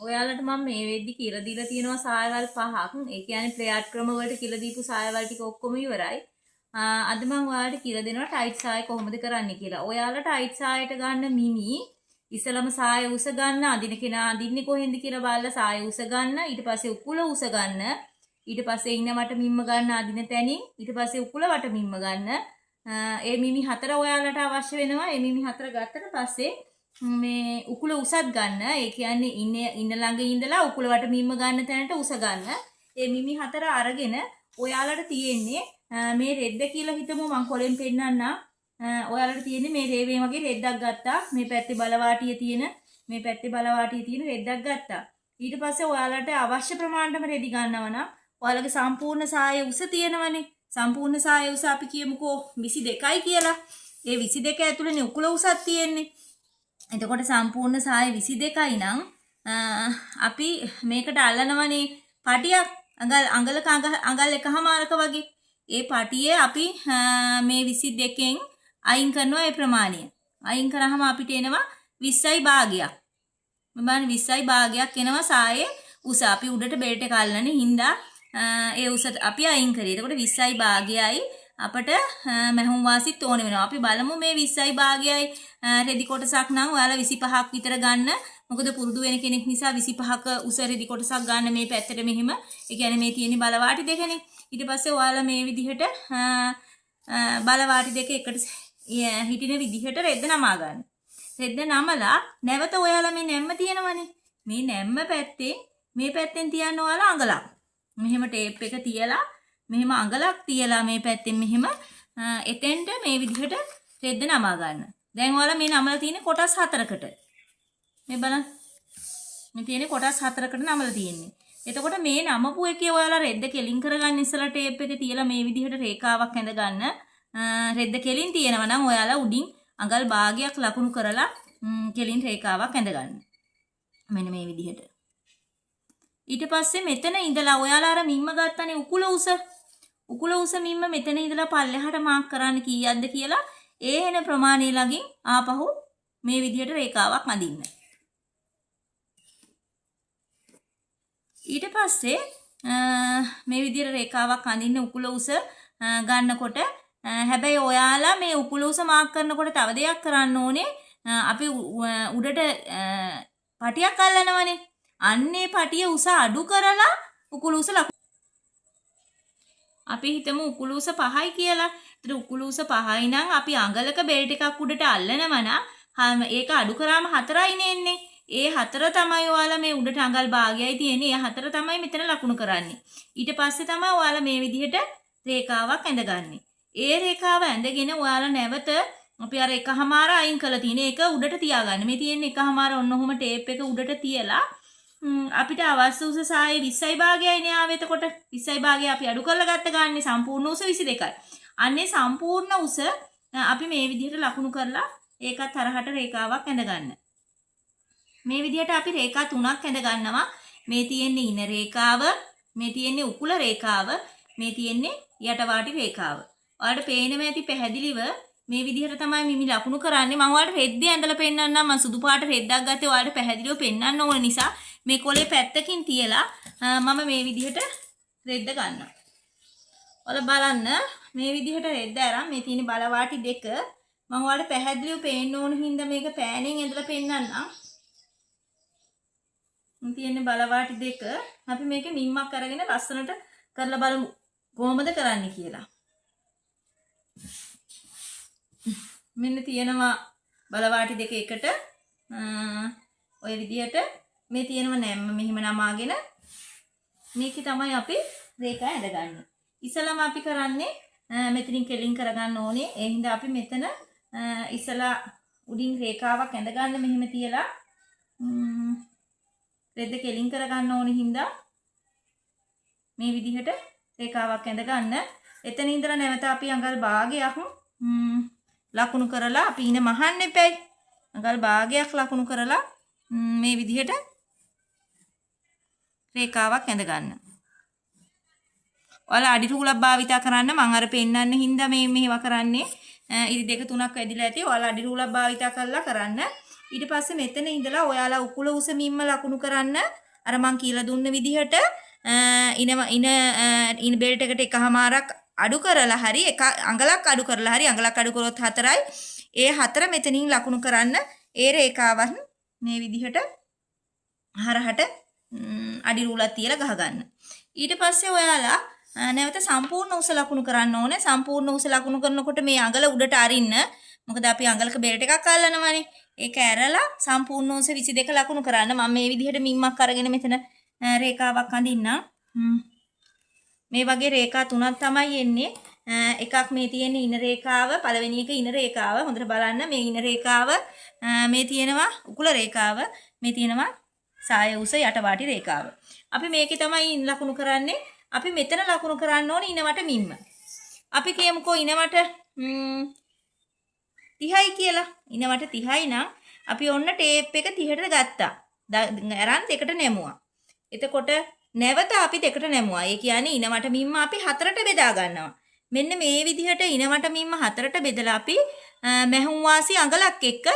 ඔයාලට මම මේ වෙද්දි කියලා දීලා තියෙනවා සායවල් 5ක්. ඒ කියන්නේ ප්‍රයාත් ක්‍රම වලට කියලා දීපු සායවල් ටික ඔක්කොම ඉවරයි. අද මම ඔයාලට කියලා දෙනවා ටයිට් සාය කොහොමද කරන්නේ කියලා. ඔයාලට ටයිට් සායට ගන්න මිමි ඉස්සලම සාය උස ගන්න, අදින කෙනා අදින්නේ කොහෙන්ද කියලා බලලා සාය උස ගන්න, ඊට පස්සේ උකුල උස ගන්න, ඊට පස්සේ ඉන්න වට මිම්ම ගන්න අදින තැනින්, ඊට පස්සේ උකුල වට මිම්ම ගන්න. ඒ මිමි 4 ඔයාලට අවශ්‍ය වෙනවා. ඒ මිමි 4 ගත්තට පස්සේ මේ උකුල උසත් ගන්න. ඒ කියන්නේ ඉන්න ළඟ ඉඳලා උකුල වට මිම්ම ගන්න තැනට උස ගන්න. ඒ මිමි 4 අරගෙන ඔයාලට තියෙන්නේ මේ රෙද්ද කියලා හිතමු. මම කොලෙන් පෙන්නන්නම්. ඔයාලට තියෙන්නේ මේ රේවේ වගේ රෙද්දක් ගත්තා. මේ පැත්තේ බලවාටිය තියෙන රෙද්දක් ගත්තා. ඊට පස්සේ ඔයාලට අවශ්‍ය ප්‍රමාණයටම රෙදි ගන්නවා නම් ඔයාලගේ සම්පූර්ණ සාය උස තියෙනවනේ. සම්පූර්ණ සාය උස අපි කියමුකෝ 22යි කියලා. ඒ 22 ඇතුළේනේ උකුල උසක් තියෙන්නේ. එතකොට සම්පූර්ණ සාය 22යි නම් අපි මේකට අල්ලනවනේ පටියක් අඟල් එකමාරක වගේ. ඒ පටියේ අපි මේ 22කින් අයින් කරනවා ඒ ප්‍රමාණය. අයින් කරාම අපිට එනවා 20යි භාගයක්. මම බලන්න 20යි භාගයක් එනවා සායේ උස. අපි උඩට බෙල්ට් එක අල්ලන්නේ හින්දා ඒ උස අපි අයින් කරේ. එතකොට 20යි භාගයයි අපට මහුම් වාසිත් ඕන වෙනවා. අපි බලමු මේ 20යි භාගයයි රෙදි කොටසක් නම් ඔයාලා 25ක් විතර ගන්න. මොකද පුරුදු වෙන කෙනෙක් නිසා 25ක උස රෙදි කොටසක් ගන්න මේ පැත්තට මෙහෙම. ඒ කියන්නේ මේ තියෙන බලවාටි දෙකනේ. ඊට පස්සේ ඔයාලා මේ විදිහට බලවාටි දෙක එකට හිටින විදිහට රෙද්ද නමා ගන්න. රෙද්ද නමලා නැවත ඔයාලා මේ නැම්ම තියෙනවනේ. මේ නැම්ම පැත්තේ මේ පැත්තෙන් තියන්න ඔයාලා අඟලක්. මෙහෙම ටේප් එක තියලා මෙහෙම අඟලක් තියලා මේ පැත්තෙන් මෙහෙම එතෙන්ට මේ විදිහට රෙද්ද නමා ගන්න. දැන් ඔයාලා මේ නමලා තියෙන කොටස් 4කට. මේ බලන්න. මේ තියෙන කොටස් 4කට නමලා තියෙන්නේ. එතකොට මේ නමපු එකේ ඔයාලා රෙද්ද කෙලින් කරගන්න ඉස්සලා ටේප් එක තියලා මේ විදිහට රේඛාවක් ඇඳ ගන්න. රෙද්ද කෙලින් තියෙනවා නම් ඔයාලා උඩින් අඟල් භාගයක් ලකුණු කරලා කෙලින් රේඛාවක් ඇඳ ගන්න. මෙන්න මේ විදිහට. ඊට පස්සේ මෙතන ඉඳලා ඔයාලා අර මිම්ම ගත්තනේ උකුල උස මිම්ම මෙතන ඉඳලා පල්ලෙහාට මාක් කරන්න කීයක්ද කියලා ඒ එන ප්‍රමාණය ළඟින් ආපහු මේ විදිහට රේඛාවක් අඳින්න. ඊට පස්සේ මේ විදිහට රේඛාවක් අඳින්න උකුල උස ගන්නකොට හැබැයි ඔයාලා මේ උකුල උස මාක් කරනකොට තව දෙයක් කරන්න ඕනේ. අපි උඩට පටියක් අල්ලනවනේ. අන්නේ පටිය උස අඩු කරලා උකුල උස අපි හිතමු උකුල උස 5යි කියලා. ඒතර උකුල උස 5යි නම් අපි අඟලක බෙල්ට් එකක් උඩට අල්ලනවා නම් ඒක අඩු කරාම 4යිනේ එන්නේ. ඒ 4 තමයි ඔයාලා මේ උඩට අඟල් භාගයයි තියෙන්නේ. ඒ 4 තමයි මෙතන ලකුණු කරන්නේ. ඊට පස්සේ තමයි ඔයාලා මේ විදිහට රේඛාවක් ඇඳගන්නේ. ඒ රේඛාව ඇඳගෙන ඔයාලා නැවත අපි අර එකමාර අයින් කරලා තියෙන එක උඩට තියාගන්න. මේ තියෙන එකමාර ඔන්න ඔහොම ටේප් එක උඩට තියලා අපිට අවශ්‍ය උස සායේ 20යි භාගයයිනේ ආවේ. එතකොට 20යි භාගය අපි අඩු කරලා ගත්ත ගන්නේ සම්පූර්ණ උස 22යි. අන්නේ සම්පූර්ණ උස අපි මේ විදිහට ලකුණු කරලා ඒකත් තරහට රේඛාවක් ඇඳ ගන්න. මේ විදිහට අපි රේඛා 3ක් ඇඳ ගන්නවා. මේ තියෙන්නේ ඉන රේඛාව, මේ තියෙන්නේ උකුල රේඛාව, මේ තියෙන්නේ යටවාටි රේඛාව. ඔයාලට පේනවා ඇති පැහැදිලිව මේ විදිහට තමයි මිමි ලකුණු කරන්නේ. මම ඔයාලට රෙද්දේ ඇඳලා පෙන්නන්නම්. මම සුදු පාට රෙද්දක් ගත්තේ ඔයාලට පැහැදිලිව පෙන්නන්න ඕන නිසා මේ කොලේ පැත්තකින් තියලා මම මේ විදිහට රෙද්ද ගන්නවා. ඔයාලා බලන්න මේ විදිහට රෙද්ද අරන් මේ තියෙන බලවාටි දෙක මම ඔයාලට පැහැදිලිව පේන්න ඕන හින්දා මේක පෑනෙන් ඇඳලා පෙන්නන්නම්. තියෙන බලවාටි දෙක අපි මේකේ මිම්මක් අරගෙන ලස්සනට කරලා බලමු කොහොමද කරන්නේ කියලා. මෙන්න තියෙනවා බලවාටි දෙක එකට ඔය විදිහට මේ තියෙනවා නැම්ම මෙහිම නමාගෙන මේකේ තමයි අපි රේඛා ඇඳගන්නේ. ඉස්සලම අපි කරන්නේ මෙතනින් කෙලින් කරගන්න ඕනේ. ඒ හින්දා අපි මෙතන ඉස්සලා උඩින් රේඛාවක් ඇඳගන්න මෙහිම තියලා රෙද්ද කෙලින් කරගන්න ඕනේ හින්දා මේ විදිහට රේඛාවක් ඇඳගන්න. එතන ඉඳලා නැවත අපි අඟල් භාගයක් ලකුණු කරලා අපි ඉන මහන්න එපැයි. අඟල් භාගයක් ලකුණු කරලා මේ විදිහට රේඛාවක් ඇඳ ගන්න. ඔයාලා අඩි රූලක් භාවිතා කරන්න. මම අර පෙන්නන්න හින්දා මේ මෙහෙම කරන්නේ. ඉරි දෙක තුනක් වැදිලා ඇති. ඔයාලා අඩි රූලක් භාවිතා කරලා කරන්න. ඊට පස්සේ මෙතන ඉඳලා ඔයාලා උකුල උසමින්ම ලකුණු කරන්න අර මං කියලා දුන්න විදිහට ඉන බෙල්ට් එකට එකමාරක් අඩු කරලා හරි එක අඟලක් අඩු කරලා හරි අඟලක් අඩු කරොත් 4යි. ඒ 4 මෙතනින් ලකුණු කරන්න ඒ රේඛාවන් මේ විදිහට හරහට අඩි රූලක් තියලා ගහගන්න. ඊට පස්සේ ඔයාලා නැවත සම්පූර්ණ උස ලකුණු කරන්න ඕනේ. සම්පූර්ණ උස ලකුණු කරනකොට මේ අඟල උඩට අරින්න. මොකද අපි අඟලක බෙල්ට් එකක් අල්ලනවානේ. ඒක ඇරලා සම්පූර්ණ උස 22 ලකුණු කරන්න. මම මේ විදිහට මිම්මක් අරගෙන මෙතන රේඛාවක් අඳින්නම්. මේ වගේ රේඛා තුනක් තමයි එන්නේ. එකක් මේ තියෙන ඉන රේඛාව, පළවෙනි එක ඉන රේඛාව. හොඳට බලන්න මේ ඉන රේඛාව, මේ තියෙනවා උකුල රේඛාව, මේ තියෙනවා සාය උස යටවාටි රේඛාව. අපි මේකේ තමයි ලකුණු කරන්නේ. අපි මෙතන ලකුණු කරන්න ඕනේ ඉනවට මිම්ම. අපි කියමුකෝ ඉනවට 30යි කියලා. ඉනවට 30යි නම් අපි ඔන්න ටේප් එක 30ට ගත්තා. අරන් දෙකට නැමුවා. එතකොට නැවත අපි දෙකට නැමුවා. ඒ කියන්නේ ඉනවට මිම්ම අපි 4ට බෙදා ගන්නවා. මෙන්න මේ විදිහට ඉනවට මිම්ම 4ට බෙදලා අපි මැහුම් වාසි අඟලක් එක්ක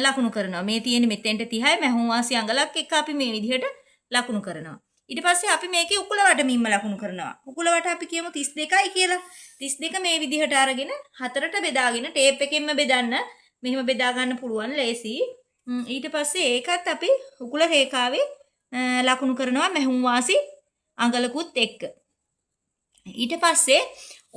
ලකුණු කරනවා. මේ තියෙන මෙතෙන්ට 30යි මැහුම් වාසි අඟලක් එක්ක අපි මේ විදිහට ලකුණු කරනවා. ඊට පස්සේ අපි මේකේ උකුල වට මිම්ම ලකුණු කරනවා. උකුල වට අපි කියමු 32යි කියලා. 32 මේ විදිහට අරගෙන 4ට බෙදාගෙන ටේප් එකෙන්ම බෙදන්න. මෙහෙම බෙදා ගන්න පුළුවන් ලේසි. ඊට පස්සේ ඒකත් අපි උකුල රේඛාවේ ලකුණු කරනවා මැහුම් වාසි අඟලකුත් එක්ක. ඊට පස්සේ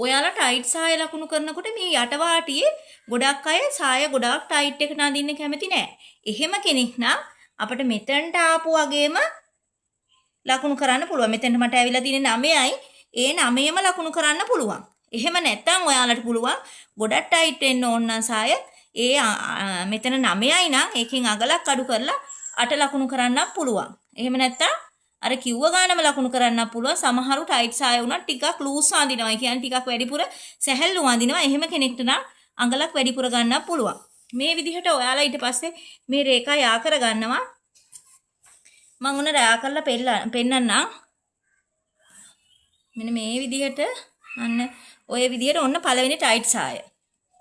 ඔයාලා ටයිට් සාය ලකුණු කරනකොට මේ යටවාටියේ ගොඩක් අය සාය ගොඩක් ටයිට් එකට අඳින්න කැමති නෑ. එහෙම කෙනෙක් නම් අපිට මෙතනට ආපු වගේම ලකුණු කරන්න පුළුවන්. මෙතෙන්ට මට ඇවිල්ලා තියෙන්නේ 9යි. ඒ 9ම ලකුණු කරන්න පුළුවන්. එහෙම නැත්නම් ඔයාලට පුළුවන් ගොඩක් ටයිට් වෙන්න ඕන නම් සාය මෙතන 9යි නම් ඒකෙන් අගලක් අඩු කරලා 8 ලකුණු කරන්නත් පුළුවන්. එහෙම නැත්නම් අර කිව්ව ගානම ලකුණු කරන්නත් පුළුවන්. සමහරු ටයිට් සාය වුණා ටිකක් ලූස් අඳිනවා. ඒ කියන්නේ ටිකක් වැඩිපුර සැහැල්ලු අඳිනවා. එහෙම කෙනෙක්ට නම් අඟලක් වැඩිපුර ගන්නත් පුළුවන්. මේ විදිහට ඔයාලා ඊට පස්සේ මේ රේඛා යා කර ගන්නවා. මම උන රෑ කරලා පෙන්නන්නම්. මෙන්න මේ විදිහට අන්න ඔය විදිහට ඔන්න පළවෙනි ටයිට් සාය.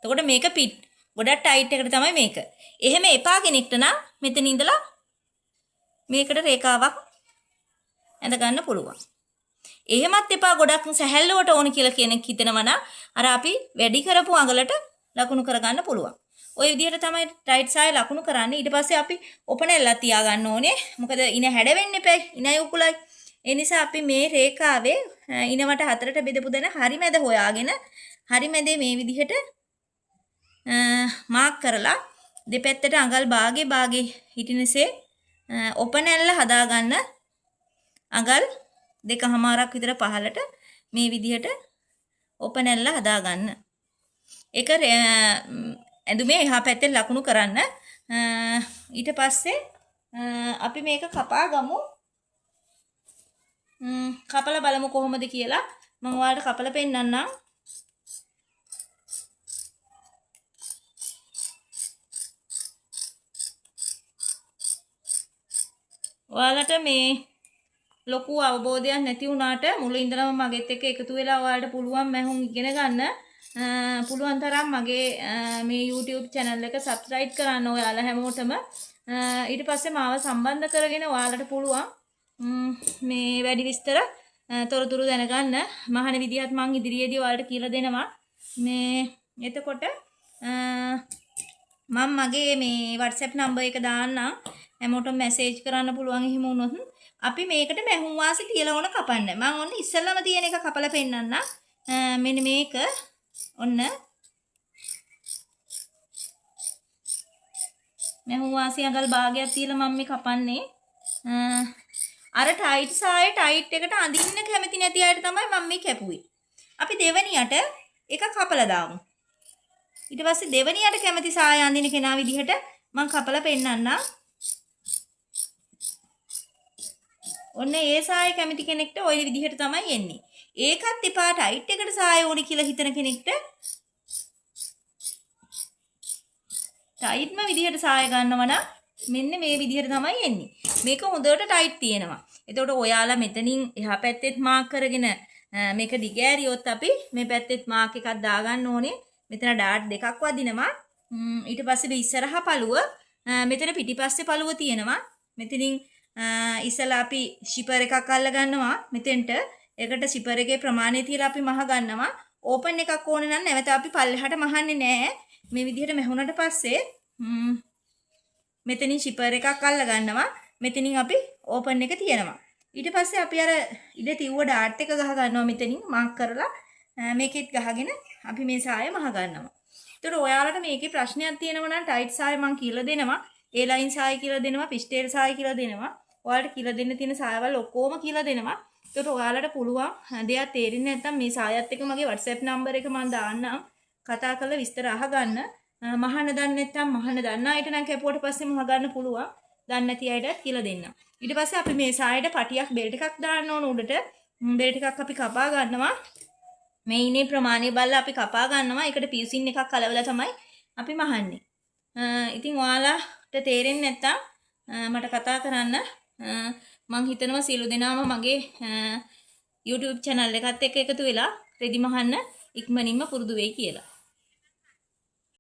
එතකොට මේක පිට්. ගොඩක් ටයිට් එකට තමයි මේක. එහෙම එපා කෙනෙක්ට නම් මෙතන ඉඳලා මේකට රේඛාවක් ඇඳ ගන්න පුළුවන්. එහෙමත් එපා ගොඩක් සැහැල්ලුවට ඕන කියලා කෙනෙක් හිතනවා නම් අර අපි වැඩි කරපු අඟලට ලකුණු කරගන්න පුළුවන්. ওই විදිහට තමයි ටයිට් සාය ලකුණු කරන්නේ. ඊට පස්සේ අපි ඔපනෙල්ලක් තියා ගන්න ඕනේ. මොකද ඉන හැඩ වෙන්න එපා. ඉනයි උකුලයි. ඒ නිසා අපි මේ රේඛාවේ ඉනවට 4ට බෙදපු දෙන හරි මැද හොයාගෙන හරි මැදේ මේ විදිහට මාක් කරලා දෙපැත්තට අඟල් භාගේ හිටිනසේ ඔපනෙල්ල හදාගන්න අඟල් 2කමාරක් විතර පහලට මේ විදිහට ඔපනෙල්ල හදාගන්න. ඒක ඇඳුමේ එහා පැත්තෙන් ලකුණු කරන්න. ඊට පස්සේ අපි මේක කපා ගමු. කපලා බලමු කොහොමද කියලා. මම ඔයාලට කපලා පෙන්නන්නම්. ඔයාලට මේ ලොකු අවබෝධයක් නැති වුණාට මුලින් ඉඳලම මගෙත් එක්ක එකතු වෙලා ඔයාලට පුළුවන් මැහුම් ඉගෙන ගන්න. පුළුවන් තරම් මගේ මේ YouTube channel එක subscribe කරන්න ඔයාලා හැමෝටම. ඊට පස්සේ මාව සම්බන්ධ කරගෙන ඔයාලට පුළුවන් මේ වැඩි විස්තර තොරතුරු දැනගන්න. මහාන විදිහත් මම ඉදිරියේදී ඔයාලට කියලා දෙනවා. මේ එතකොට මම මගේ මේ WhatsApp number එක දාන්නම්. හැමෝටම මැසේජ් කරන්න පුළුවන්. එහෙම වුණොත් අපි මේකට මැහුම් වාසි තියලා ඕන කපන්න. මම ඔන්න ඉස්සෙල්ලාම තියෙන එක කපලා පෙන්නන්න. මෙන්න මේක ඔන්න මැහුම් වාසි අඟල් භාගයක් තියලා මම මේ කපන්නේ. අර ටයිට් සාය ටයිට් එකට අඳින්න කැමති නැති අයට තමයි මම මේ කැපුවේ. අපි දෙවනියට එක කපලා දාමු. ඊට පස්සේ දෙවනියට කැමති සාය අඳින කෙනා විදිහට මම කපලා පෙන්නන්නම්. ඔන්න ඒ සාය කැමති කෙනෙක්ට ওই විදිහට තමයි එන්නේ. ඒකත් එපා ටයිට් එකට සාය ඕනි කියලා හිතන කෙනෙක්ට ටයිට්ම විදිහට සාය ගන්නවා නම් මෙන්න මේ විදිහට තමයි එන්නේ. මේක හොඳට ටයිට් තියෙනවා. එතකොට ඔයාලා මෙතනින් එහා පැත්තෙත් මාක් කරගෙන මේක දිගෑරියොත් අපි මේ පැත්තෙත් මාක් එකක් දාගන්න ඕනේ. මෙතන ඩාට් දෙකක් වදිනවා. ඊට පස්සේ ඉස්සරහා පළුව මෙතන පිටිපස්සේ පළුව තියෙනවා. මෙතනින් ඉස්සලා අපි ෂිපර් එකක් අල්ල ගන්නවා මෙතෙන්ට. ඒකට ෂිපර් එකේ ප්‍රමාණය තියලා අපි මහ ගන්නවා. ඕපන් එකක් ඕනේ නම් නැවත අපි පල්ලෙහාට මහන්නේ නැහැ. මේ විදිහට මැහුනට පස්සේ මෙතනින් ෂිපර් එකක් අල්ල ගන්නවා. මෙතනින් අපි ඕපන් එක තියනවා. ඊට පස්සේ අපි අර ඉඩ තියුව ඩාට් එක ගහ ගන්නවා මෙතනින් මාක් කරලා මේකෙත් ගහගෙන අපි මේ සාය මහ ගන්නවා. ඒතකොට ඔයාලට මේකේ ප්‍රශ්නයක් තියෙනවා නම් ටයිට් සාය මම කියලා දෙනවා. ඒ ලයින් සාය කියලා දෙනවා, පිස්ටේල් සාය කියලා දෙනවා. ඔයාලට කියලා දෙන්න තියෙන සායවල ඔක්කොම කියලා දෙනවා. ඒතකොට ඔයාලට පුළුවන් දෙයක් තේරෙන්නේ නැත්නම් මේ සායත් එක්ක මගේ WhatsApp නම්බර් එක මම දාන්නම්. කතා කරලා විස්තර අහගන්න. මහන්න දන්නේ නැත්නම් මහන්න දන්න අයට නම් කැපුවට පස්සේ මහ ගන්න පුළුවන්. දන්නේ නැති අයට කියලා දෙන්න. ඊට පස්සේ අපි මේ සායට පටියක් බෙල්ට් එකක් දාන්න ඕන උඩට. බෙල්ට් එකක් අපි කපා ගන්නවා. මේ ඉනේ ප්‍රමාණය බලලා අපි කපා ගන්නවා. ඒකට පියුසින් එකක් කලවලා තමයි අපි මහන්නේ. ඉතින් ඔයාලට තේරෙන්නේ නැත්තම් මට කතා කරන්න. මං හිතනවා සියලු දෙනාම මගේ YouTube channel එකත් එක්ක එකතු වෙලා රෙදි මහන්න ඉක්මනින්ම පුරුදු වෙයි කියලා.